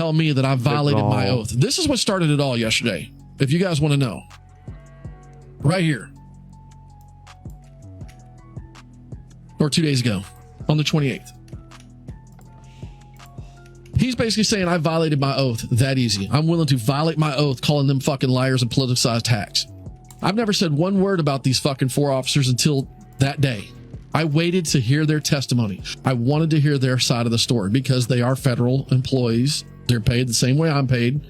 tell me that I violated my oath. This is what started it all yesterday. If you guys want to know, right here, or 2 days ago on the 28th. He's basically saying I violated my oath that easy. I'm willing to violate my oath, calling them fucking liars and politicized hacks. I've never said one word about these fucking 4 officers until that day. I waited to hear their testimony. I wanted to hear their side of the story because they are federal employees. They're paid the same way I'm paid.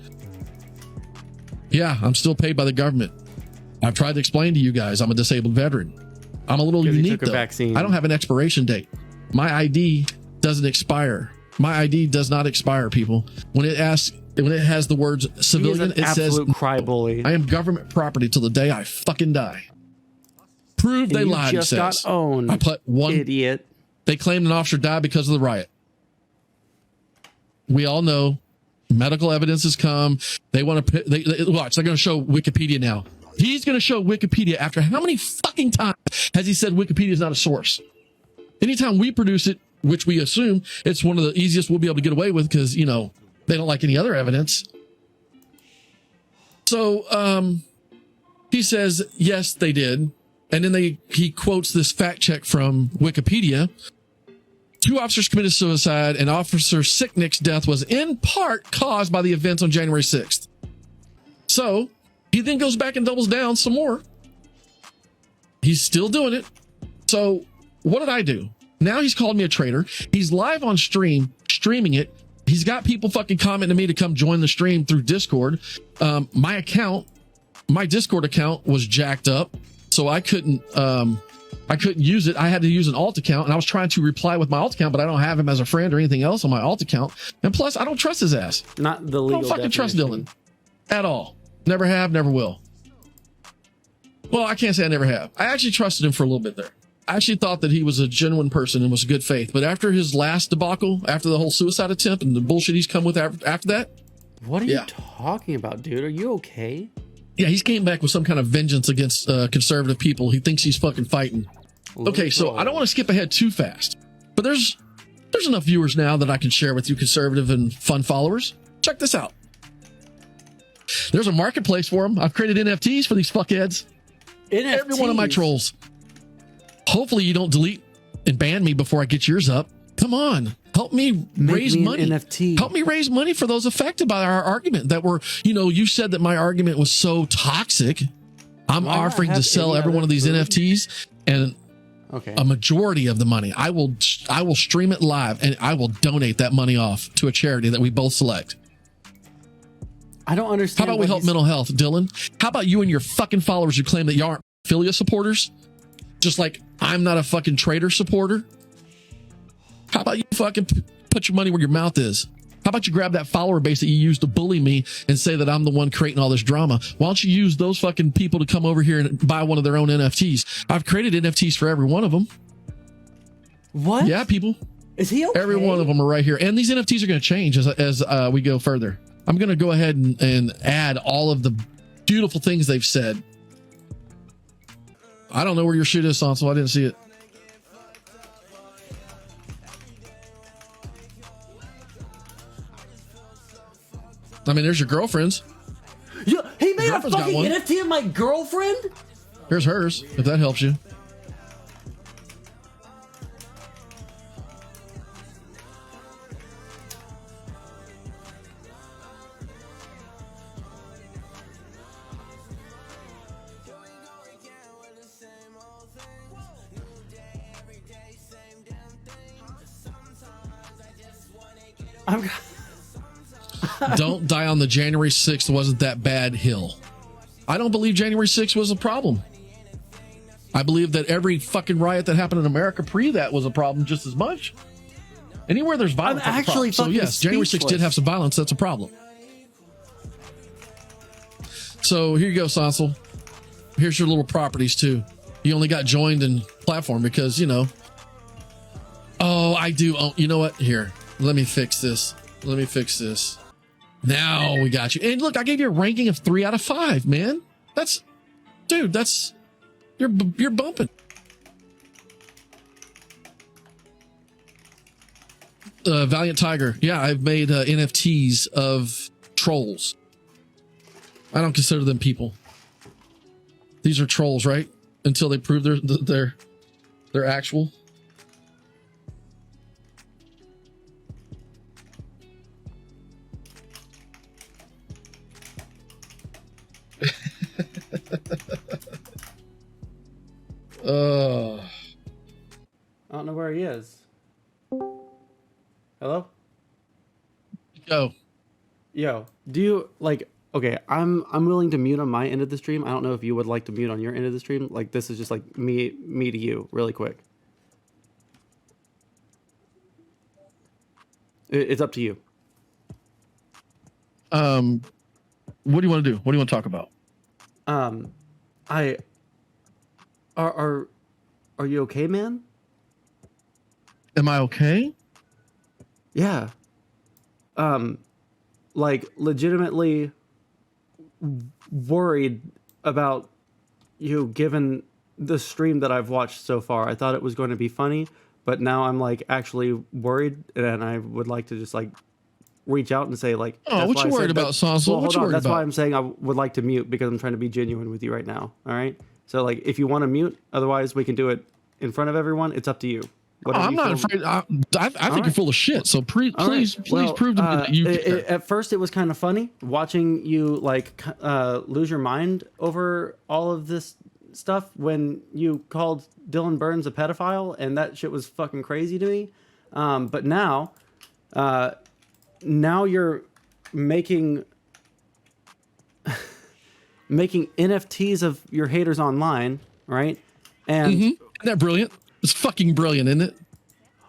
Yeah, I'm still paid by the government. I've tried to explain to you guys I'm a disabled veteran. I'm a little unique though. I don't have an expiration date. My ID doesn't expire. My ID does not expire, people. When it has the words civilian, it says crybaby. I am government property till the day I fucking die. Prove they lied. Just got owned. I put one idiot. They claimed an officer died because of the riot. We all know medical evidence has come. They want to watch. They're going to show Wikipedia now. He's going to show Wikipedia after how many fucking times has he said Wikipedia is not a source? Anytime we produce it, which we assume it's one of the easiest we'll be able to get away with because, you know, they don't like any other evidence. So he says, yes, they did. And then he quotes this fact check from Wikipedia. 2 officers committed suicide, and Officer Sicknick's death was in part caused by the events on January 6th. So he then goes back and doubles down some more. He's still doing it. So what did I do? Now he's called me a traitor. He's live on streaming it. He's got people fucking commenting to me to come join the stream through Discord. My Discord account was jacked up, so I couldn't use it. I had to use an alt account, and I was trying to reply with my alt account, but I don't have him as a friend or anything else on my alt account. And plus, I don't trust his ass. Not the legal. I don't fucking trust Dylan at all. Never have, never will. Well, I can't say I never have. I actually trusted him for a little bit there. I actually thought that he was a genuine person and was good faith. But after his last debacle, after the whole suicide attempt and the bullshit he's come with after that. What are you talking about, dude? Are you okay? Yeah, he's came back with some kind of vengeance against conservative people. He thinks he's fucking fighting. Okay, so I don't want to skip ahead too fast. But there's enough viewers now that I can share with you, conservative and fun followers. Check this out. There's a marketplace for them. I've created NFTs for these fuckheads. NFTs? Every one of my trolls. Hopefully you don't delete and ban me before I get yours up. Come on. Help me raise money. NFT. Help me raise money for those affected by our argument that were, you said that my argument was so toxic. I'm offering to sell every one of these NFTs and a majority of the money. I will stream it live and I will donate that money off to a charity that we both select. I don't understand. How about we help mental health, Dylan? How about you and your fucking followers who claim that you aren't affiliate supporters? Just like I'm not a fucking traitor supporter. How about you fucking put your money where your mouth is? How about you grab that follower base that you used to bully me and say that I'm the one creating all this drama? Why don't you use those fucking people to come over here and buy one of their own NFTs? I've created NFTs for every one of them. What? Yeah, people. Is he okay? Every one of them are right here. And these NFTs are going to change as we go further. I'm going to go ahead and add all of the beautiful things they've said. I don't know where your shit is, Sondsol. I didn't see it. I mean, there's your girlfriend's. Yeah, he made a fucking NFT of my girlfriend? Here's hers, if that helps you. Don't die on the January 6th wasn't that bad hill. I don't believe January 6th was a problem. I believe that every fucking riot that happened in America pre that was a problem just as much. Anywhere there's violence, I'm actually so yes, January 6th did have some violence. That's a problem. So here you go, Sondsol. Here's your little properties too. You only got joined in platform because, oh, I do. Oh, you know what? Here, let me fix this. Now we got you. And look, I gave you a ranking of 3 out of 5, man. You're bumping. Valiant Tiger. Yeah, I've made NFTs of trolls. I don't consider them people. These are trolls, right? Until they prove they're actual. I don't know where he is. Hello? Go. Yo, do you like? Okay, I'm willing to mute on my end of the stream. I don't know if you would like to mute on your end of the stream. Like this is just like me to you, really quick. It's up to you. What do you want to do? What do you want to talk about? Are you okay, man? Am I okay? Yeah. Like legitimately worried about you given the stream that I've watched so far. I thought it was going to be funny, but now I'm like actually worried, and I would like to just like reach out and say like, oh, what you worried about, Sondsol? Well, what you worried That's about? why I'm saying I would like to mute, because I'm trying to be genuine with you right now. All right. So like, if you want to mute, otherwise we can do it in front of everyone. It's up to you. I'm not afraid. I think you're full of shit. So please prove to me that you care. At first, it was kind of funny watching you like lose your mind over all of this stuff when you called Dylan Burns a pedophile, and that shit was fucking crazy to me. But now you're making NFTs of your haters online, right? And Isn't that brilliant? It's fucking brilliant, isn't it?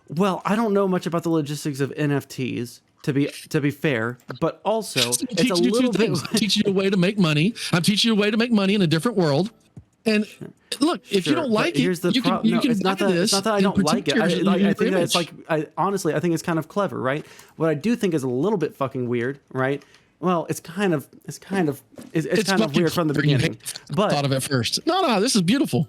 Well, I don't know much about the logistics of NFTs, to be fair, but also it's a little bit. I'm teaching you a way to make money. I'm teaching you a way to make money in a different world. And look, if you don't like it, you can it's not that I don't like it. I think that it's like, honestly, I think it's kind of clever, right? What I do think is a little bit fucking weird, right? Well, it's kind of weird from the beginning. But thought of it first. No, this is beautiful.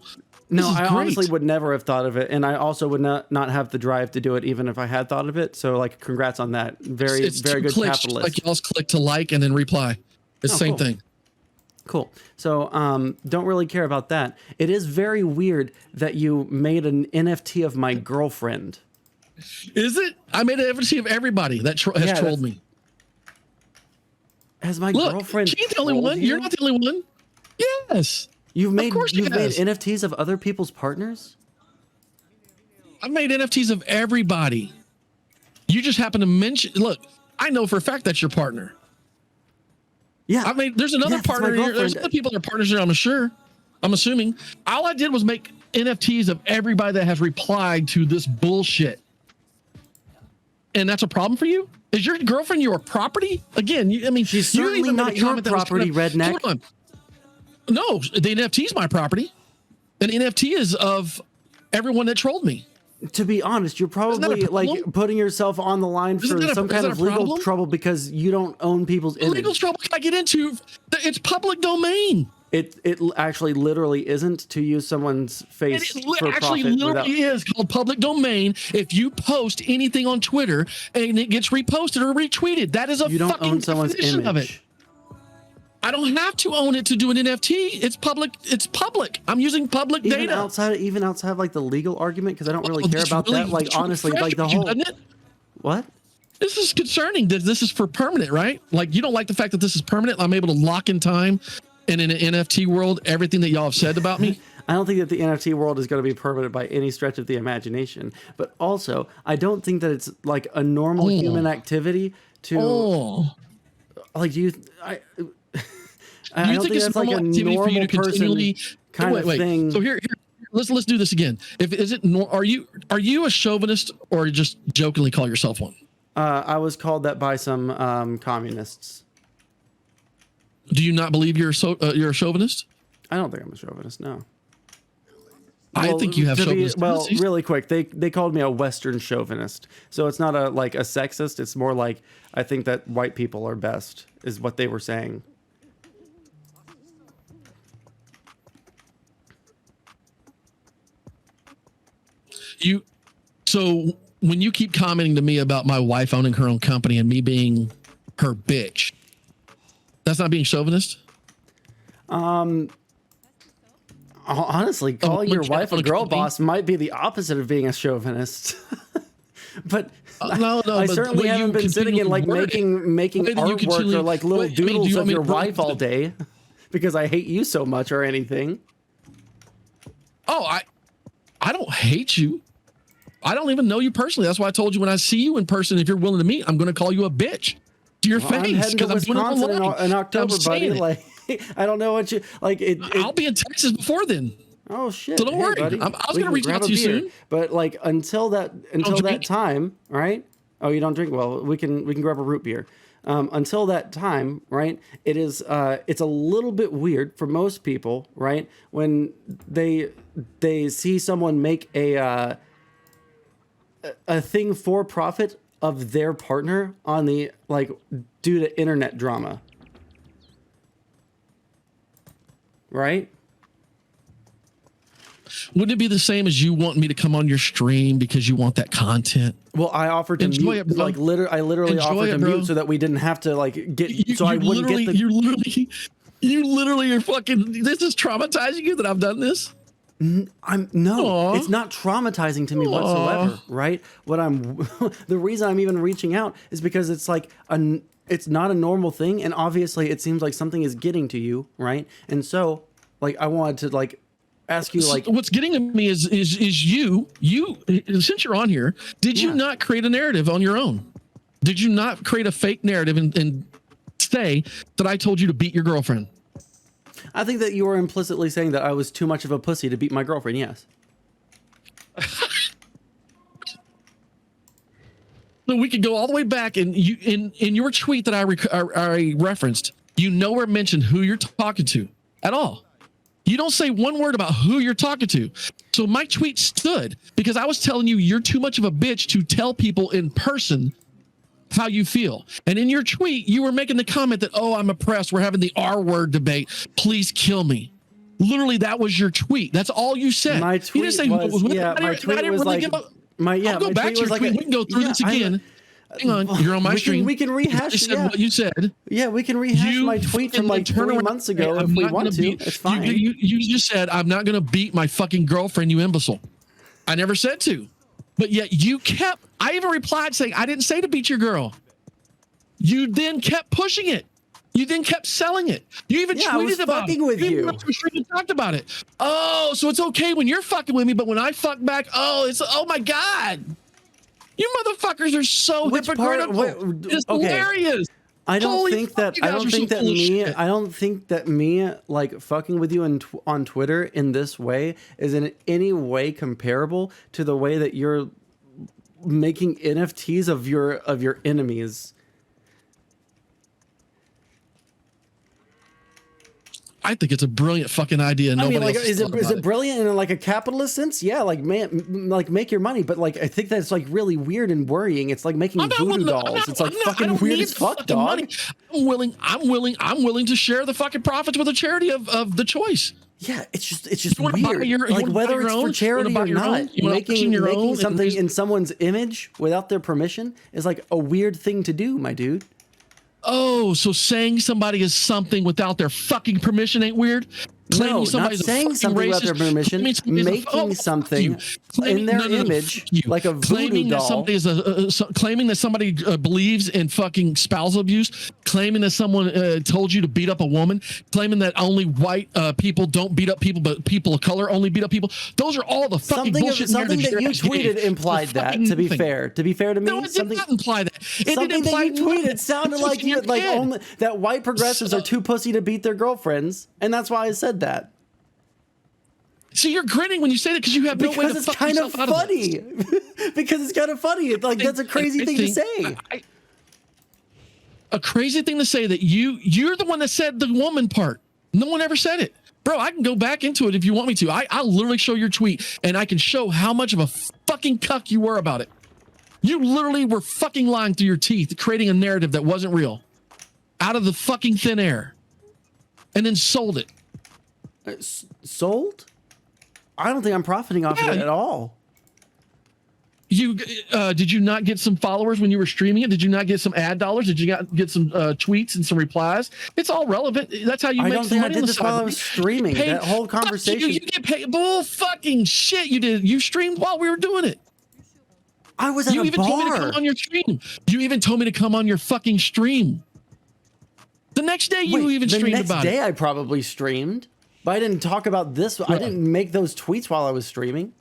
No, I honestly would never have thought of it, and I also would not have the drive to do it, even if I had thought of it. So, like, congrats on that. Very good capitalist. Like y'all's click to like and then reply. It's the same thing. Cool. So, don't really care about that. It is very weird that you made an NFT of my girlfriend. Is it? I made an NFT of everybody that has trolled me. Has my girlfriend? She's the only one. You're not the only one. Yes. You've made NFTs of other people's partners? I've made NFTs of everybody. You just happen to mention. Look, I know for a fact that's your partner. Yeah. There's another partner here. There's other people that are partners here, I'm sure. I'm assuming. All I did was make NFTs of everybody that has replied to this bullshit. And that's a problem for you? Is your girlfriend your property? Again, she's certainly not your property, RedNeQ. Hold on. No, the NFT is my property. An NFT is of everyone that trolled me. To be honest, you're probably like putting yourself on the line for some kind of legal trouble because you don't own people's image. Legal trouble can I get into? It's public domain. It actually literally isn't, to use someone's face for profit. It actually literally is called public domain. If you post anything on Twitter and it gets reposted or retweeted, that is a fucking definition of it. I don't have to own it to do an NFT. It's public. It's public. I'm using public data. Even outside like the legal argument, because I don't really care about that. Like honestly, like the whole. What? This is concerning. This is for permanent, right? Like you don't like the fact that this is permanent. I'm able to lock in time, and in an NFT world, everything that y'all have said about me. I don't think that the NFT world is going to be permanent by any stretch of the imagination. But also, I don't think that it's like a normal human activity to. Like do you? I don't think it's like a normal for you to continually kind of thing. So here, let's do this again. Are you a chauvinist or just jokingly call yourself one? I was called that by some communists. Do you not believe you're a chauvinist? I don't think I'm a chauvinist. No. I think you have chauvinist tendencies. Well, really quick, they called me a Western chauvinist. So it's not a sexist. It's more like I think that white people are best, is what they were saying. So when you keep commenting to me about my wife owning her own company and me being her bitch, that's not being chauvinist? Honestly, calling your wife a girl boss might be the opposite of being a chauvinist. But no, I certainly haven't been sitting and like making artwork or like little doodles of your wife all day because I hate you so much or anything. Oh, I don't hate you. I don't even know you personally. That's why I told you when I see you in person, if you're willing to meet, I'm going to call you a bitch to your face. I'm heading to Wisconsin in October, buddy. Like, I don't know what you like. I'll be in Texas before then. Oh shit! So don't worry, buddy. I was going to reach out to you soon. But like until that time, right? Oh, you don't drink? Well, we can grab a root beer. Until that time, right? It's a little bit weird for most people, right? When they see someone make a thing for profit of their partner on the like due to internet drama, right? Wouldn't it be the same as you want me to come on your stream because you want that content? Well, I offered to mute, like I literally offered to mute so that we didn't have to like get. I wouldn't get the. You literally are fucking. This is traumatizing you that I've done this. It's not traumatizing to me whatsoever. Right? The reason I'm even reaching out is because it's like it's not a normal thing, and obviously it seems like something is getting to you, right? And so, like, I wanted to like. Ask you like what's getting to me is you since you're on here, did you not create a narrative on your own? Did you not create a fake narrative and say that I told you to beat your girlfriend? I think that you were implicitly saying that I was too much of a pussy to beat my girlfriend. Yes. So we could go all the way back, and you in your tweet that I referenced, you nowhere mentioned who you're talking to at all. You don't say one word about who you're talking to. So my tweet stood because I was telling you you're too much of a bitch to tell people in person how you feel. And in your tweet, you were making the comment that, oh, I'm oppressed. We're having the R word debate. Please kill me. Literally, that was your tweet. That's all you said. My tweet was like, I'll go back to your tweet. We can go through this again. Hang on, you're on my stream. We can rehash what you said. Yeah, we can rehash my tweet from like 3 months ago if we want to. It's fine. You just said, I'm not going to beat my fucking girlfriend, you imbecile. I never said to. But yet you kept, I even replied saying, I didn't say to beat your girl. You then kept pushing it. You then kept selling it. You even tweeted about it. With you. You talked about it. Oh, so it's okay when you're fucking with me, but when I fuck back, oh my God. You motherfuckers are so hypocritical. It's hilarious. I don't think that me like fucking with you on Twitter in this way is in any way comparable to the way that you're making NFTs of your enemies. I think it's a brilliant fucking idea. I mean, like, is it brilliant in like a capitalist sense? Yeah, like make your money, but like I think that's like really weird and worrying. It's like making voodoo dolls. It's like fucking weird as fuck, dog. I'm willing to share the fucking profits with a charity of the choice. Yeah, it's just weird. Like whether it's for charity or not, making something in someone's image without their permission is like a weird thing to do, my dude. Oh, so saying somebody is something without their fucking permission ain't weird? No, not saying something without their permission, making something in their image, like a voodoo doll. Claiming that somebody believes in fucking spousal abuse, claiming that someone told you to beat up a woman, claiming that only white people don't beat up people, but people of color only beat up people. Those are all the fucking bullshit. Something that you tweeted implied that, to be fair. To be fair to me, no, it did not imply that. Something that you tweeted sounded like you only that white progressives are too pussy to beat their girlfriends, and that's why I said that. See, you're grinning when you say that because you have no way to fuck yourself out of it. Because it's kind of funny. Like that's a crazy thing to say. A crazy thing to say that you're the one that said the woman part. No one ever said it. Bro, I can go back into it if you want me to. I'll literally show your tweet and I can show how much of a fucking cuck you were about it. You literally were fucking lying through your teeth, creating a narrative that wasn't real out of the fucking thin air and then sold it. Sold? I don't think I'm profiting off of it at all. Did you not get some followers when you were streaming it? Did you not get some ad dollars? Did you not get some tweets and some replies? It's all relevant. That's how you make some money. I did this while I was streaming. That whole conversation. You get paid. Bull fucking shit. You did. You streamed while we were doing it. I was at a bar. You even told me to come on your stream. You even told me to come on your fucking stream. The next day you even streamed about it. The next day I probably streamed, but I didn't talk about this. I didn't make those tweets while I was streaming.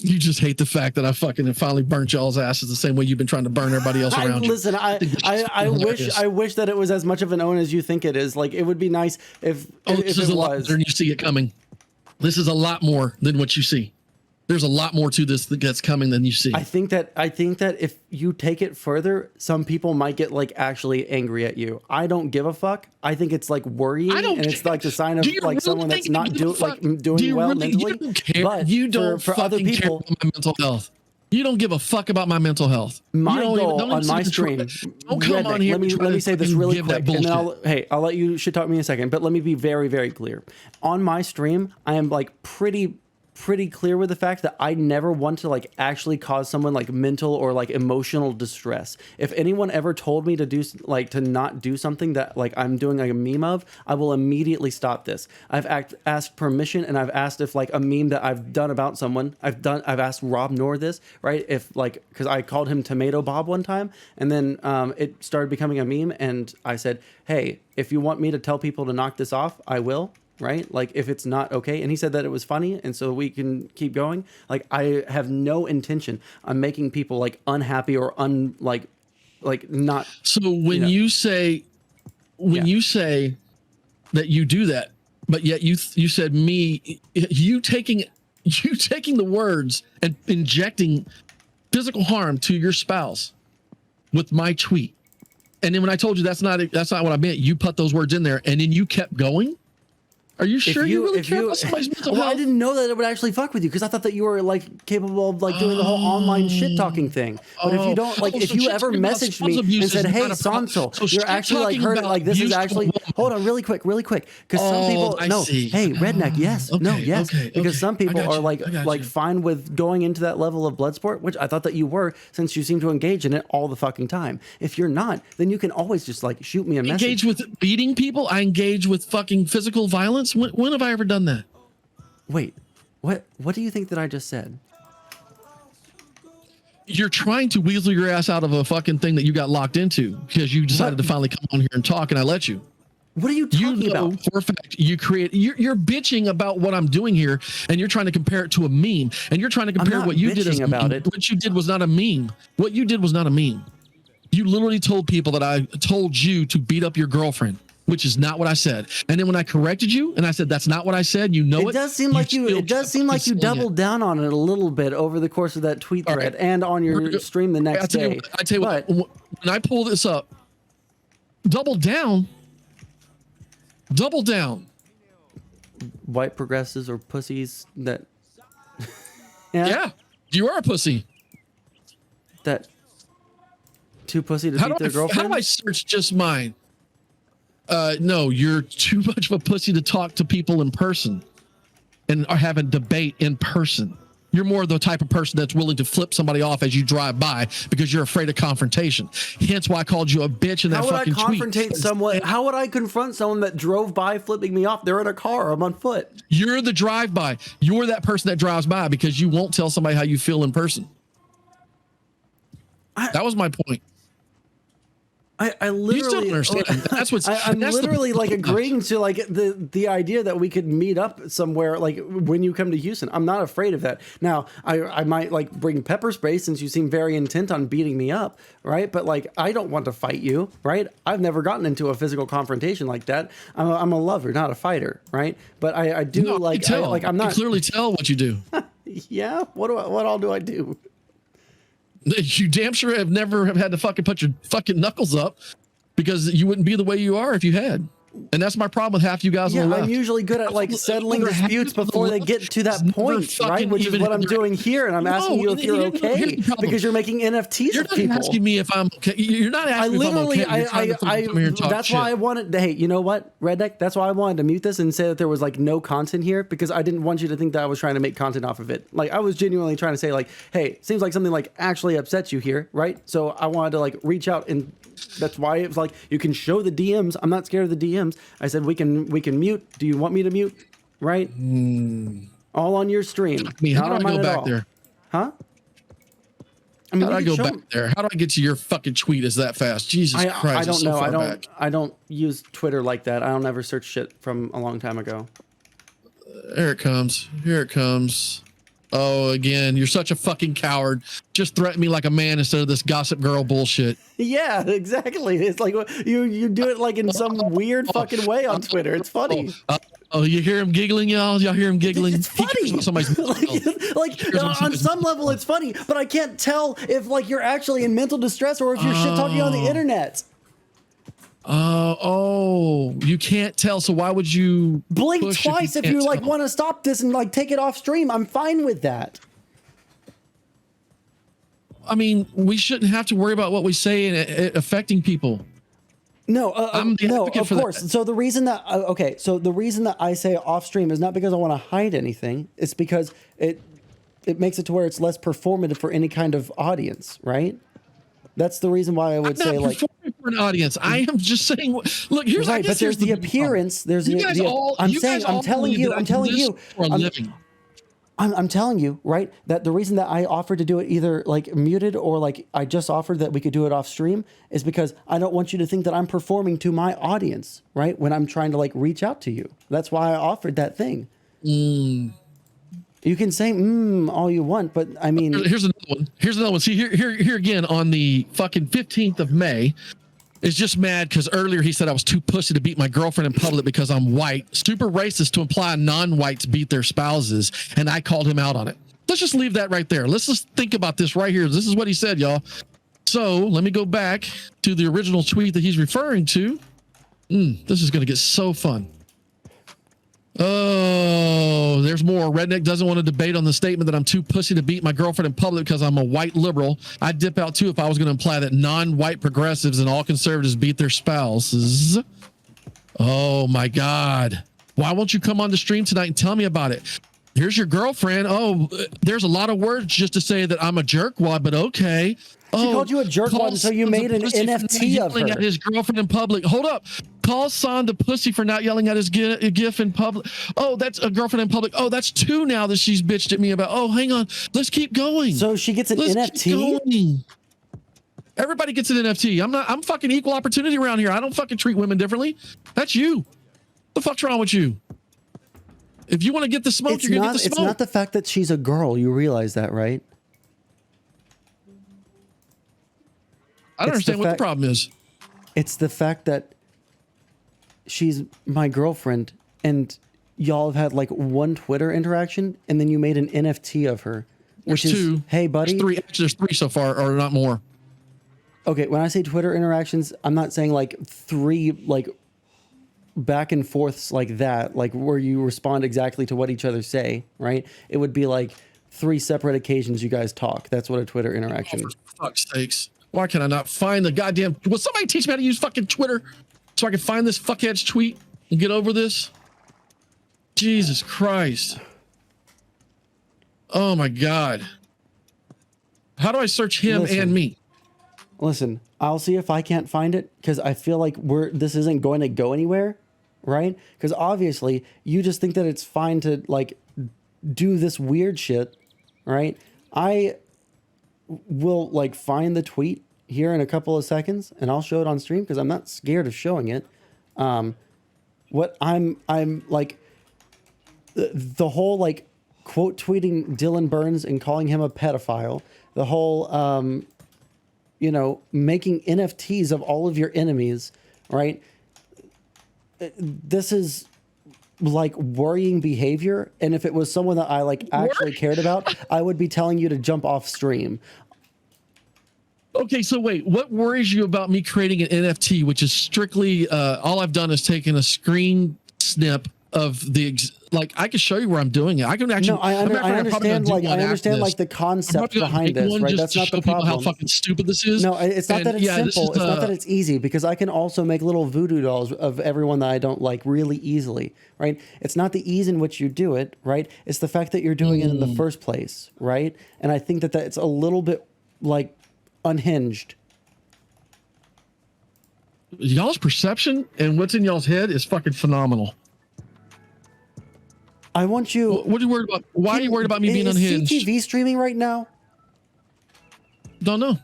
You just hate the fact that I fucking finally burnt y'all's asses the same way you've been trying to burn everybody else around you. Listen, I wish that it was as much of an own as you think it is. Like, it would be nice if this is a lot more than you see it coming. This is a lot more than what you see. There's a lot more to this that's coming than you see. I think that if you take it further, some people might get like actually angry at you. I don't give a fuck. I think it's like worrying, and it's like the sign of like someone that's not doing well mentally. You don't care. But you don't for other people, care about my mental health. You don't give a fuck about my mental health. My goal on my stream. Don't come on here. Let me say this really quick, and then I'll let you shit talk me in a second. But let me be very, very clear. On my stream, I am like pretty clear with the fact that I never want to like actually cause someone like mental or like emotional distress. If anyone ever told me to do like to not do something that like I'm doing like a meme of, I will immediately stop this. I've asked permission, and I've asked if like a meme that I've done about someone, I've asked Rob Noor this, right? If like, because I called him Tomato Bob one time, and then it started becoming a meme, and I said, hey, if you want me to tell people to knock this off, I will. Right? Like, if it's not okay. And he said that it was funny, and so we can keep going. Like, I have no intention on making people like unhappy or like not. So when you say that you do that, but yet you said you taking the words and injecting physical harm to your spouse with my tweet. And then when I told you that's not what I meant, you put those words in there, and then you kept going. Are you sure you really care about somebody's mental health? I didn't know that it would actually fuck with you, because I thought that you were like capable of like doing the whole online shit talking thing. But if you don't, like, if you ever messaged me and said, "Hey, Sondsol, you're actually like heard it, like this is actually." Hold on, really quick, because some people hey, RedNeQ, yes, because some people are like fine with going into that level of blood sport, which I thought that you were, since you seem to engage in it all the fucking time. If you're not, then you can always just like shoot me a message. Engage with beating people. I engage with fucking physical violence. When have I ever done that? Wait, what do you think that I just said? You're trying to weasel your ass out of a fucking thing that you got locked into because you decided to finally come on here and talk, and I let you. What are you talking about? For a fact, you're bitching about what I'm doing here, and you're trying to compare it to a meme, and you're trying to compare what you did as about it. What you did was not a meme. What you did was not a meme. You literally told people that I told you to beat up your girlfriend, which is not what I said. And then when I corrected you and I said that's not what I said, you know it. It does seem like you doubled down on it a little bit over the course of that tweet thread and on your stream the next day. I tell you what, when I pull this up, double down. White progressives or pussies that yeah, you are a pussy. That too pussy to beat their girlfriend. How do I search just mine? No, you're too much of a pussy to talk to people in person and have a debate in person. You're more the type of person that's willing to flip somebody off as you drive by because you're afraid of confrontation. Hence why I called you a bitch in that fucking tweet. How would I confront someone that drove by flipping me off? They're in a car. I'm on foot. You're the drive-by. You're that person that drives by because you won't tell somebody how you feel in person. That was my point. I literally, you still don't understand. That's what's. I'm literally like agreeing to like the idea that we could meet up somewhere like when you come to Houston. I'm not afraid of that. Now I might like bring pepper spray since you seem very intent on beating me up, right? But like I don't want to fight you, right? I've never gotten into a physical confrontation like that. I'm a lover, not a fighter, right? But I do I'm not. I clearly tell what you do. Yeah. What all do I do? You damn sure have never had to fucking put your fucking knuckles up because you wouldn't be the way you are if you had. And that's my problem with half you guys on the left. I'm usually good at like settling disputes before they get to that point, right? Which is what I'm doing here, and I'm asking you if you're okay because you're making NFTs You're of people. Not asking me if I'm okay. You're not asking me if I'm okay. That's why I wanted. Hey, you know what, RedNeQ? That's why I wanted to mute this and say that there was like no content here because I didn't want you to think that I was trying to make content off of it. Like I was genuinely trying to say like, hey, seems like something like actually upsets you here, right? So I wanted to like reach out and. That's why it was like you can show the DMs. I'm not scared of the DMs. I said we can mute. Do you want me to mute? Right? All on your stream. How do I go back there? Huh? I mean, how do I go back there? How do I get to your fucking tweet? Is that fast? Jesus Christ! I don't know. I don't use Twitter like that. I don't ever search shit from a long time ago. Here it comes. Here it comes. Oh, again, you're such a fucking coward. Just threaten me like a man instead of this gossip girl bullshit. Yeah, exactly. It's like you do it like in some weird fucking way on Twitter. It's funny. Oh, you hear him giggling, y'all? Y'all hear him giggling? It's funny. like on some level, it's funny, but I can't tell if like you're actually in mental distress or if you're shit talking on the internet. Oh, you can't tell. So why would you blink twice if you like want to stop this and like take it off stream? I'm fine with that. I mean, we shouldn't have to worry about what we say and it affecting people. No, no, of course. So the reason that the reason that I say off stream is not because I want to hide anything. It's because it makes it to where it's less performative for any kind of audience, right? That's the reason why I would say like for an audience. I am just saying. Look, here's right, but there's the appearance. There's I'm telling you, right, that the reason that I offered to do it either like muted or like I just offered that we could do it off stream is because I don't want you to think that I'm performing to my audience, right? When I'm trying to like reach out to you. That's why I offered that thing. You can say all you want, but I mean, here's another one. Here's another one. See here again on the fucking 15th of May. Is just mad because earlier he said I was too pussy to beat my girlfriend in public because I'm white. Super racist to imply non-whites beat their spouses, and I called him out on it. Let's just leave that right there. Let's just think about this right here. This is what he said, y'all. So let me go back to the original tweet that he's referring to. This is going to get so fun. Oh, there's more. RedNeQ doesn't want to debate on the statement that I'm too pussy to beat my girlfriend in public because I'm a white liberal. I'd dip out too if I was going to imply that non-white progressives and all conservatives beat their spouses. Oh my God. Why won't you come on the stream tonight and tell me about it? Here's your girlfriend. Oh, there's a lot of words just to say that I'm a jerkwad, but okay. She called you a jerkwad, so you made an NFT of her. At his girlfriend in public. Hold up. Call Son the pussy for not yelling at his GIF in public. Oh, that's a girlfriend in public. Oh, that's two now that she's bitched at me about. Oh, hang on. Let's keep going. So she gets an NFT? Everybody gets an NFT. I'm fucking equal opportunity around here. I don't fucking treat women differently. That's you. What the fuck's wrong with you? If you want to get the smoke, you're going to get the smoke. It's not the fact that she's a girl. You realize that, right? I don't understand what the problem is. It's the fact that she's my girlfriend and y'all have had like one Twitter interaction and then you made an NFT of her. Which is two. Hey, buddy. There's three. Actually, there's three so far, or not more. Okay, when I say Twitter interactions, I'm not saying like three like back and forths like that, like where you respond exactly to what each other say, right? It would be like three separate occasions you guys talk. That's what a Twitter interaction is. For fuck's sakes. Why can I not find the goddamn... Will somebody teach me how to use fucking Twitter so I can find this fuckhead's tweet and get over this? Jesus Christ. Oh my God. How do I search him and me? Listen, I'll see if I can't find it because I feel like this isn't going to go anywhere, right? Because obviously you just think that it's fine to like do this weird shit, right? I will like find the tweet here in a couple of seconds and I'll show it on stream because I'm not scared of showing it. What I'm like the whole like quote tweeting Dylan Burns and calling him a pedophile, the whole you know, making NFTs of all of your enemies, right? This is like worrying behavior, and if it was someone that I like actually cared about, I would be telling you to jump off stream. Okay, so wait, what worries you about me creating an NFT, which is strictly all I've done is taken a screen snip of the like I can show you where I'm doing it. I can actually. No, I understand. Like I understand, like the concept behind this, right? That's not the problem. How fucking stupid this is. No, it's not that it's simple. It's not that it's easy, because I can also make little voodoo dolls of everyone that I don't like really easily, right? It's not the ease in which you do it, right? It's the fact that you're doing it in the first place, right? And I think that it's a little bit like unhinged. Y'all's perception and what's in y'all's head is fucking phenomenal. I want you. What are you worried about? Why are you worried about me being unhinged? Is CTV streaming right now? Don't know.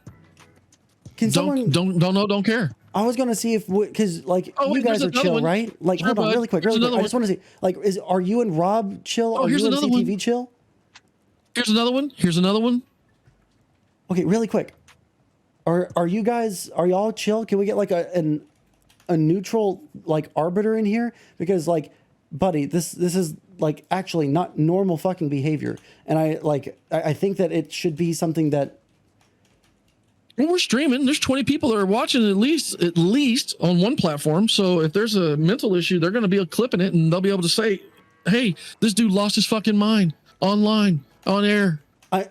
Can someone? Don't know. Don't care. I was gonna see if, because like you guys are chill, right? Like, sure, hold on, really quick. I just want to see, like, are you and Rob chill? Are you and CTV chill? Here's another one. Okay, really quick. Are you guys? Are y'all chill? Can we get like a neutral like arbiter in here? Because like, buddy, this is like actually not normal fucking behavior, and I think that it should be something that. Well, we're streaming. There's 20 people that are watching at least on one platform. So if there's a mental issue, they're going to be clipping it and they'll be able to say, "Hey, this dude lost his fucking mind online, on air."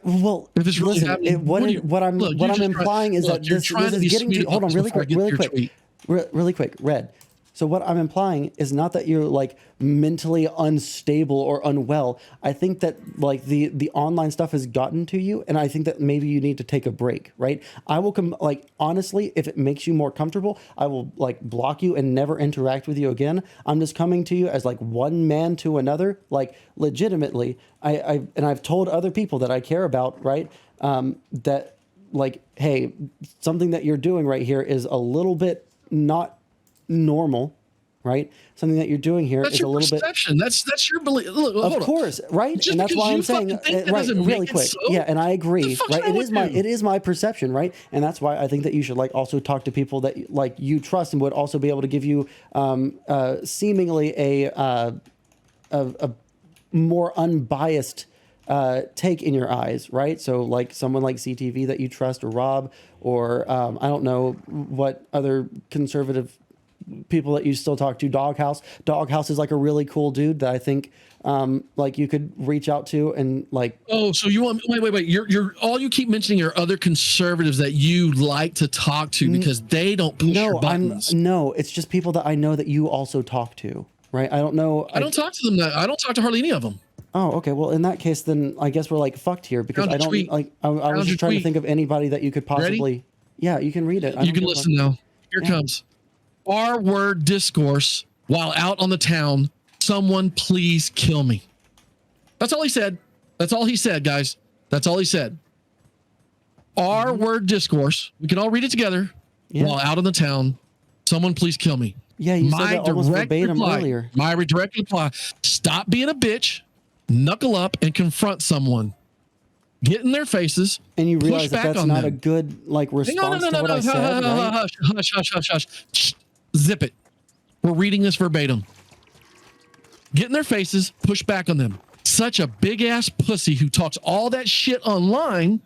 Well, if it's really listen, what I'm implying is that this is getting to. Hold on, really quick, Red. So what I'm implying is not that you're like mentally unstable or unwell. I think that like the online stuff has gotten to you, and I think that maybe you need to take a break, right? I will like honestly, if it makes you more comfortable, I will like block you and never interact with you again. I'm just coming to you as like one man to another, like legitimately. I've told other people that I care about, right? That like, hey, something that you're doing right here is a little bit not normal, right? Something that you're doing here is a little perception. That's your belief. Look, of course, right? And that's why I'm saying, right, really quick. So? Yeah, and I agree, right? It is my perception, right? And that's why I think that you should like also talk to people that like you trust and would also be able to give you seemingly a more unbiased take in your eyes, right? So like someone like CTV that you trust, or Rob, or I don't know what other conservative people that you still talk to. Doghouse is like a really cool dude that I think like you could reach out to and like. Oh, so you want wait, you're all you keep mentioning are other conservatives that you like to talk to because they don't push your buttons. No, it's just people that I know that you also talk to, right? I don't know. I don't talk to them. I don't talk to hardly any of them. Oh, okay. Well, in that case, then I guess we're like fucked here, because I don't like. I was just trying to think of anybody that you could possibly. Ready? Yeah, you can read it. You can listen now. Here it comes. R-word discourse while out on the town. Someone please kill me. That's all he said. That's all he said, guys. That's all he said. R-word discourse. We can all read it together. While out on the town. Someone please kill me. Yeah, you said that almost verbatim earlier. My direct reply. Stop being a bitch. Knuckle up and confront someone. Get in their faces. And you realize that that's not a good like response to what I said, right? Hush. Zip it. We're reading this verbatim. Get in their faces, push back on them. Such a big ass pussy who talks all that shit online,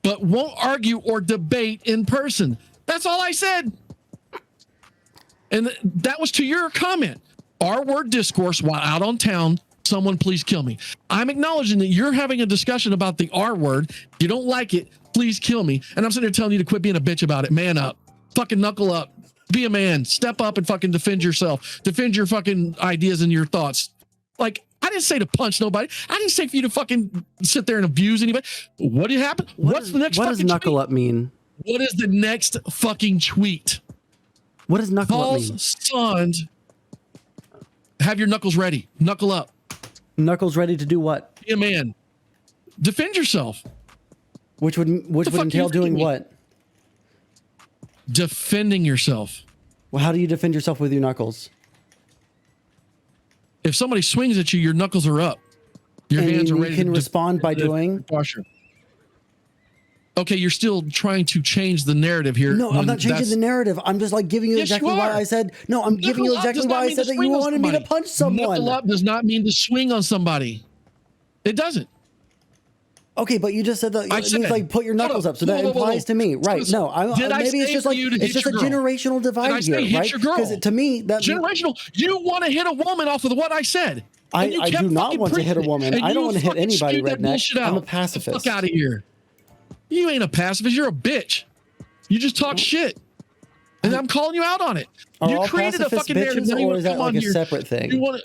but won't argue or debate in person. That's all I said. And that was to your comment. R-word discourse while out on town. Someone please kill me. I'm acknowledging that you're having a discussion about the R word. You don't like it. Please kill me. And I'm sitting there telling you to quit being a bitch about it. Man up. Fucking knuckle up. Be a man. Step up and fucking defend yourself. Defend your fucking ideas and your thoughts. Like, I didn't say to punch nobody. I didn't say for you to fucking sit there and abuse anybody. What did happen? What's the next? What does knuckle up mean? What is the next fucking tweet? What does knuckle up mean? Paul's sons, have your knuckles ready. Knuckle up. Knuckles ready to do what? Be a man. Defend yourself. Which would entail doing what? Defending yourself. Well, how do you defend yourself with your knuckles? If somebody swings at you, your knuckles are up. Your hands are ready. You can respond by doing. Okay, you're still trying to change the narrative here. No, I'm not changing the narrative. I'm just like giving you exactly why I said. No, I'm giving you exactly why I said that you wanted me to punch someone. Knuckle up does not mean to swing on somebody. It doesn't. Okay, but you just said that it said, means like put your knuckles up, so that implies to me, right? No, maybe it's just like it's just a generational divide here, right? Because to me, that generational. You want to hit a woman off of what I said. I do not want to hit a woman. I don't want to hit anybody, Redneck. I'm a pacifist. Fuck out of here. You ain't a pacifist. You're a bitch. You just talk shit, and I'm calling you out on it. You created a fucking narrative. Or is that like a separate thing? You want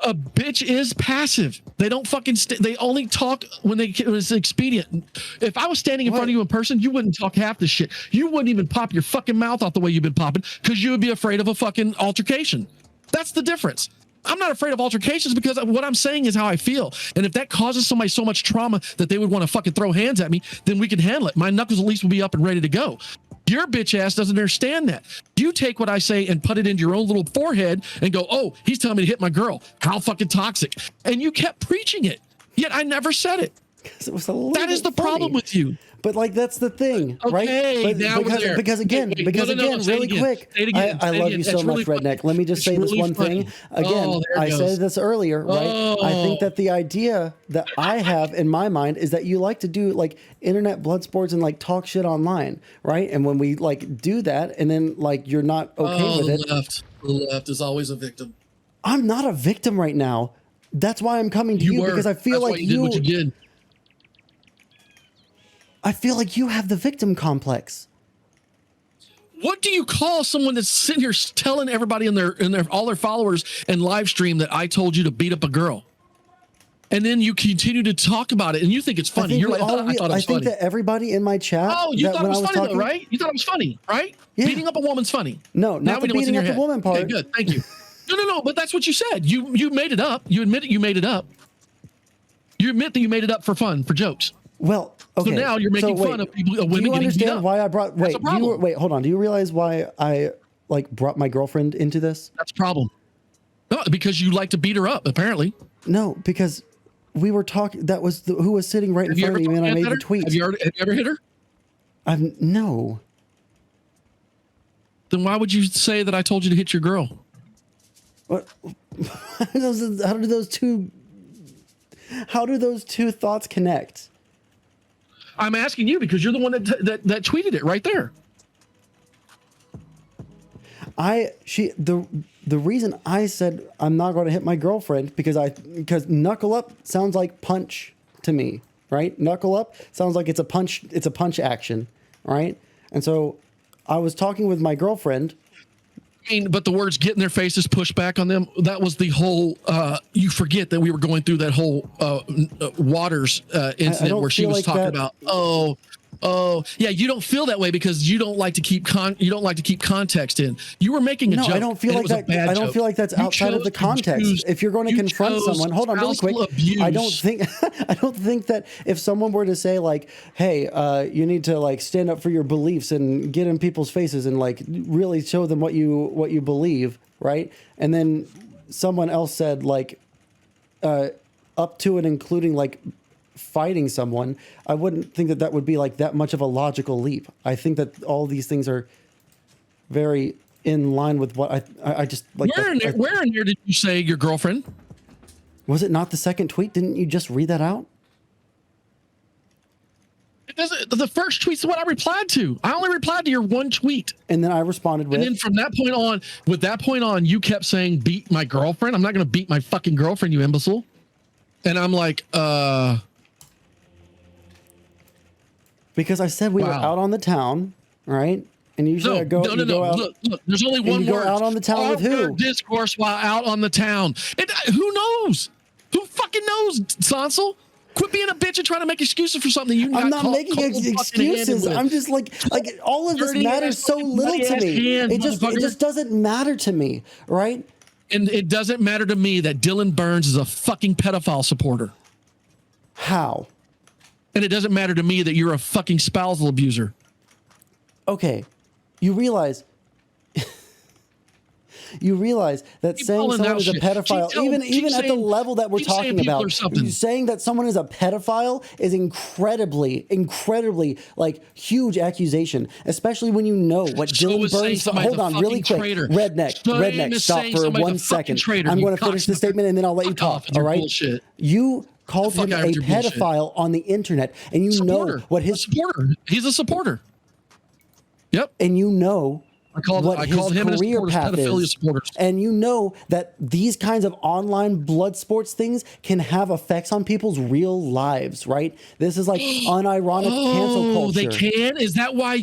a bitch is passive. They don't fucking. They only talk when it's expedient. If I was standing in front of you in person, you wouldn't talk half the shit. You wouldn't even pop your fucking mouth out the way you've been popping because you would be afraid of a fucking altercation. That's the difference. I'm not afraid of altercations because what I'm saying is how I feel. And if that causes somebody so much trauma that they would want to fucking throw hands at me, then we can handle it. My knuckles at least will be up and ready to go. Your bitch ass doesn't understand that. You take what I say and put it into your own little forehead and go, oh, he's telling me to hit my girl. How fucking toxic. And you kept preaching it. Yet I never said it. It was that is the problem with you. But like that's the thing, right? But now because again, really quick, I love you so much, Redneck. Let me just say this one thing again. I said this earlier, right? I think that the idea that I have in my mind is that you like to do like internet blood sports and like talk shit online, right? And when we like do that, and then like you're not okay with it. The left is always a victim. I'm not a victim right now. That's why I'm coming to you because I feel like you did what you did. I feel like you have the victim complex. What do you call someone that's sitting here telling everybody in their all their followers and live stream that I told you to beat up a girl? And then you continue to talk about it and you think it's funny. You're like, I think that everybody in my chat. Oh, you thought it was funny though, right? You thought it was funny, right? Yeah. Beating up a woman's funny. No, not the beating up the woman part. Okay, good. Thank you. No, but that's what you said. You made it up. You admit it, you made it up. You admit that you made it up for fun, for jokes. Well, okay. So now you're making fun of people, of women getting beat up. Why I brought? Wait, hold on. Do you realize why I like brought my girlfriend into this? That's a problem. No, because you like to beat her up, apparently. No, because we were talking. That was who was sitting right in front of me, and I made the tweet. Have you ever hit her? No. Then why would you say that I told you to hit your girl? What? How do those two thoughts connect? I'm asking you because you're the one that tweeted it right there. The reason I said I'm not going to hit my girlfriend because knuckle up sounds like punch to me, right? Knuckle up sounds like it's a punch action, right? And so I was talking with my girlfriend. I mean, but the words "get in their faces," push back on them. That was the whole. You forget that we were going through that whole Waters incident where she was talking about. Oh, yeah. You don't feel that way because you don't like to keep context in. You were making a joke. I don't feel like that. I don't feel like that's outside of the context. If you're going to confront someone, hold on, really quick. I don't think that if someone were to say like, "Hey, you need to like stand up for your beliefs and get in people's faces and like really show them what you believe," right? And then someone else said like, up to and including like fighting someone, I wouldn't think that would be like that much of a logical leap. I think that all these things are very in line with what I just like. Where in here did you say your girlfriend? Was it not the second tweet? Didn't you just read that out? The first tweet's what I replied to. I only replied to your one tweet. And then I responded with. And then from that point on, you kept saying, beat my girlfriend. I'm not going to beat my fucking girlfriend, you imbecile. And I'm like, because I said we were out on the town, right? And usually I go out. Look, there's only one word. Go out on the town with who? Discourse while out on the town. And who knows? Who fucking knows, Sondsol? Quit being a bitch and trying to make excuses for something you. I'm not making excuses. I'm just like all of this matters so little to me. It just doesn't matter to me, right? And it doesn't matter to me that Dylan Burns is a fucking pedophile supporter. How? And it doesn't matter to me that you're a fucking spousal abuser. Okay, you realize that saying someone is a pedophile, even at the level that we're talking about, saying that someone is a pedophile is incredibly like huge accusation, especially when you know what Dylan Burns. Hold on, really quick, Redneck, stop for 1 second. I'm going to finish the statement and then I'll let you talk. All right, you called him a pedophile on the internet, and you know what his supporter. He's a supporter. Yep. And you know I called him and his supporters pedophilia supporters. And you know that these kinds of online blood sports things can have effects on people's real lives, right? This is like unironic cancel culture. They can? Is that why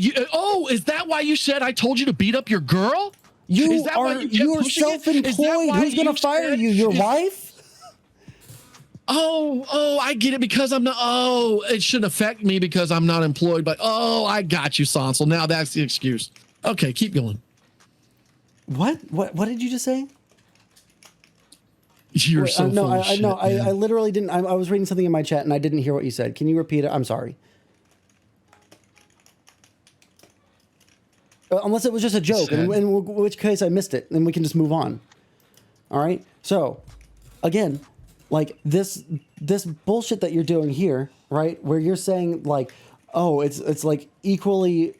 you said I told you to beat up your girl? You're self-employed. Who's going to fire you? Your wife? Oh, I get it because I'm not. Oh, it shouldn't affect me because I'm not employed. But I got you, Sondsol. Now that's the excuse. Okay, keep going. What did you just say? You're so full of shit, I literally didn't. I was reading something in my chat and I didn't hear what you said. Can you repeat it? I'm sorry. Unless it was just a joke, in which case I missed it, and we can just move on. All right. So, again, like this bullshit that you're doing here, right? Where you're saying like, oh, it's like equally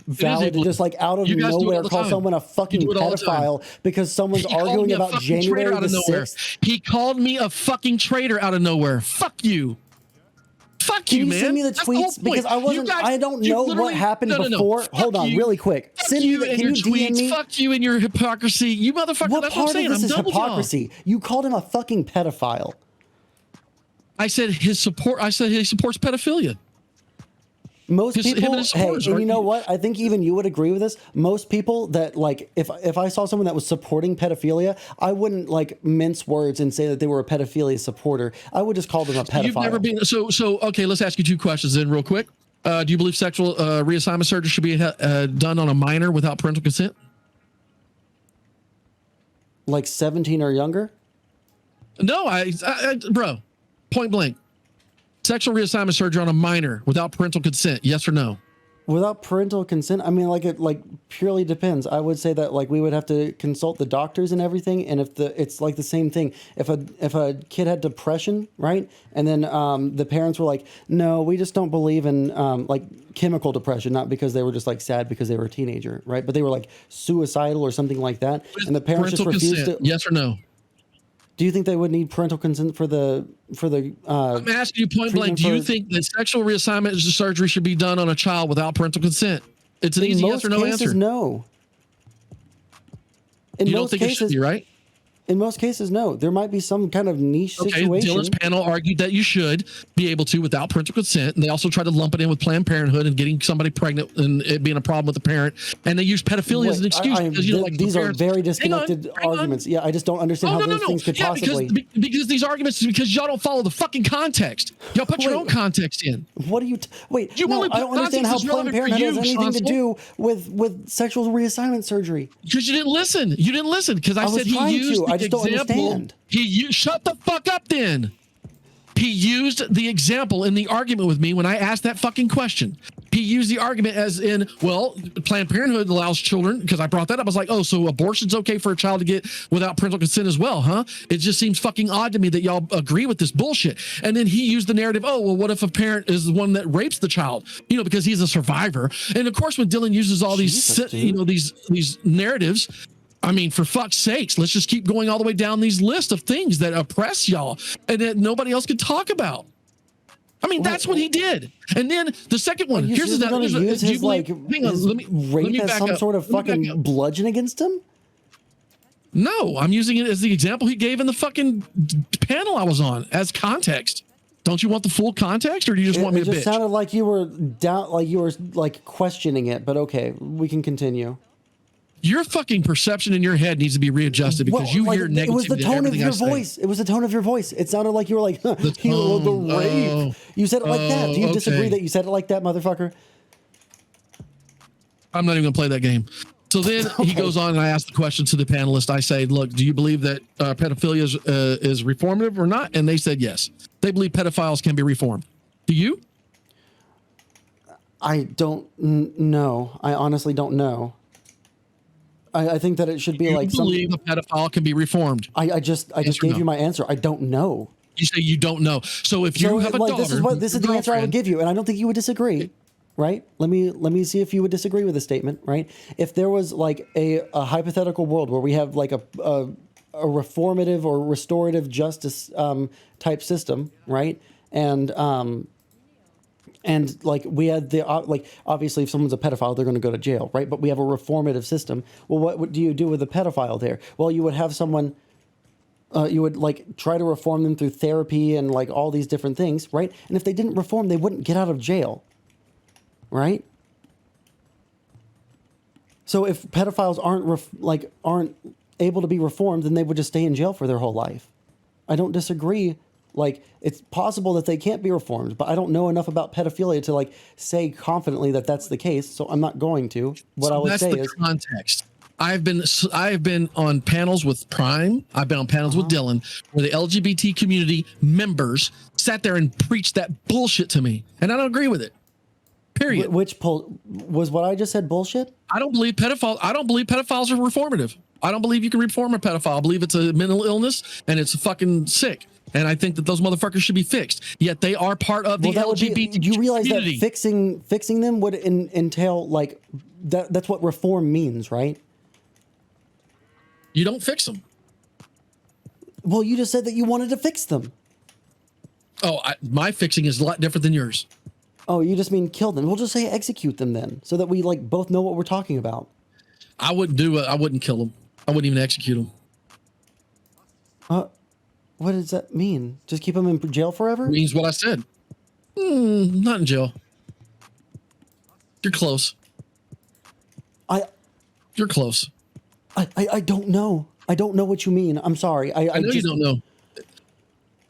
valid to just like out of nowhere call someone a fucking pedophile because someone's arguing about January the 6th. He called me a fucking traitor out of nowhere. Fuck you. Fuck you, man. Can you send me the tweets? Because I don't know what happened before. Hold on, really quick. Send me can you DM me? Fuck you and your hypocrisy. You motherfucker. What part of this is hypocrisy? You called him a fucking pedophile. I said he supports pedophilia. Most people, and you know what? I think even you would agree with this. Most people that like, if I saw someone that was supporting pedophilia, I wouldn't like mince words and say that they were a pedophilia supporter. I would just call them a pedophile. You've never been so. Okay, let's ask you two questions then, real quick. Do you believe sexual reassignment surgery should be done on a minor without parental consent? Like 17 or younger? No, bro, point blank. Sexual reassignment surgery on a minor without parental consent, yes or no? Without parental consent, I mean, like it like purely depends. I would say that like we would have to consult the doctors and everything, and it's like the same thing. If a kid had depression, right, and then the parents were like, no, we just don't believe in like chemical depression, not because they were just like sad because they were a teenager, right, but they were like suicidal or something like that, and the parents just refused to. Yes or no? Do you think they would need parental consent for the? I'm asking you point blank. Do you think that sexual reassignment surgery should be done on a child without parental consent? It's an easy yes or no answer. No. You don't think it should be, right? In most cases, no. There might be some kind of niche situation. Dylan's panel argued that you should be able to without parental consent, and they also tried to lump it in with Planned Parenthood and getting somebody pregnant and it being a problem with the parent. And they use pedophilia as an excuse because these are very disconnected arguments. Yeah, I just don't understand how those things could possibly. Because these arguments, because y'all don't follow the fucking context. Y'all put your own context in. What do you? Wait, I don't understand how Planned Parenthood has anything to do with sexual reassignment surgery. Because you didn't listen. You didn't listen because I said he used. I just don't understand. Shut the fuck up then. He used the example in the argument with me when I asked that fucking question. He used the argument as in, well, Planned Parenthood allows children, because I brought that up. I was like, oh, so abortion's okay for a child to get without parental consent as well, huh? It just seems fucking odd to me that y'all agree with this bullshit. And then he used the narrative, oh, well, what if a parent is the one that rapes the child? You know, because he's a survivor. And of course, when Dylan uses all these narratives, I mean, for fuck's sakes, let's just keep going all the way down these lists of things that oppress y'all and that nobody else can talk about. I mean, that's what he did. And then the second one, here's the rape as some sort of fucking bludgeon against him? No, I'm using it as the example he gave in the fucking panel I was on as context. Don't you want the full context, or do you just want me to bitch? It just sounded like you were questioning it, but okay, we can continue. Your fucking perception in your head needs to be readjusted because you hear negativity. It was the tone of your voice. It was the tone of your voice. It sounded like you were like, the rape. You said it like that. Do you disagree that you said it like that, motherfucker? I'm not even going to play that game. So then he goes on and I ask the question to the panelists. I say, look, do you believe that pedophilia is reformative or not? And they said yes. They believe pedophiles can be reformed. Do you? I don't know. I honestly don't know. I think that it should be like something. You believe a pedophile can be reformed? I just gave you my answer. I don't know. You say you don't know. So if you have a daughter, this is the answer I would give you, and I don't think you would disagree. Right? Let me see if you would disagree with this statement. Right? If there was like a hypothetical world where we have like a a reformative or restorative justice type system, right? And like we had the like obviously if someone's a pedophile they're going to go to jail, right? But we have a reformative system. Well, what do you do with a pedophile there? Well, you would have someone you would like try to reform them through therapy and like all these different things, right? And if they didn't reform, they wouldn't get out of jail, right? So if pedophiles aren't able to be reformed, then they would just stay in jail for their whole life. I don't disagree. Like, it's possible that they can't be reformed, but I don't know enough about pedophilia to like say confidently that that's the case. So I'm not going to. What I would say is context. I've been on panels with Prime. I've been on panels with Dylan, where the LGBT community members sat there and preached that bullshit to me, and I don't agree with it. Period. Which was what I just said bullshit? I don't believe pedophiles are reformative. I don't believe you can reform a pedophile. I believe it's a mental illness and it's fucking sick. And I think that those motherfuckers should be fixed. Yet they are part of the LGBT community. You realize community. That fixing them would entail like that's what reform means, right? You don't fix them. Well, you just said that you wanted to fix them. Oh, my fixing is a lot different than yours. Oh, you just mean kill them. We'll just say execute them then, so that we like both know what we're talking about. I wouldn't do it. I wouldn't kill them. I wouldn't even execute them. What does that mean? Just keep them in jail forever? It means what I said. Not in jail. You're close. You're close. I don't know. I don't know what you mean. I'm sorry. I know you don't know.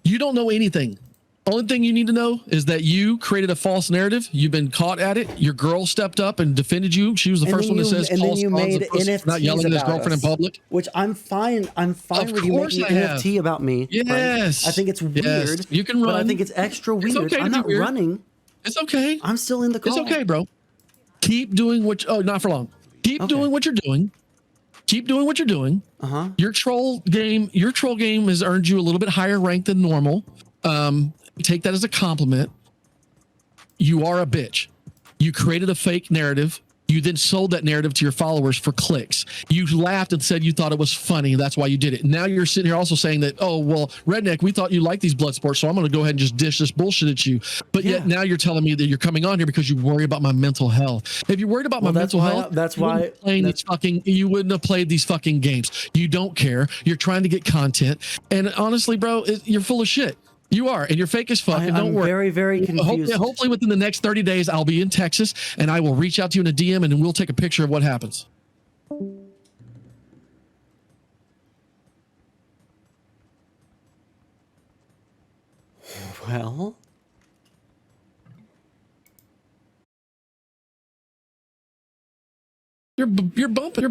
You don't know anything. Only thing you need to know is that you created a false narrative. You've been caught at it. Your girl stepped up and defended you. She was the first one that says, and then you made NFTs not yelling at his girlfriend in public. Which I'm fine. I'm fine with you making an NFT about me. Yes. Right? I think it's weird. You can run. But I think it's extra weird. It's okay I'm not running. It's okay. I'm still in the call. It's okay, bro. Keep doing not for long. Keep doing what you're doing. Keep doing what you're doing. Your troll game has earned you a little bit higher rank than normal. Take that as a compliment. You are a bitch. You created a fake narrative. You then sold that narrative to your followers for clicks. You laughed and said you thought it was funny. That's why you did it. Now you're sitting here also saying that, oh, well, RedNeQ, we thought you liked these blood sports, so I'm going to go ahead and just dish this bullshit at you. But yet now you're telling me that you're coming on here because you worry about my mental health. If you're worried about my mental health, you wouldn't have played these fucking games. You don't care. You're trying to get content. And honestly, bro, you're full of shit. You are, and you're fake as fuck. And don't worry. Very, very confused. Hopefully within the next 30 days, I'll be in Texas, and I will reach out to you in a DM, and we'll take a picture of what happens. Well... You're bumping.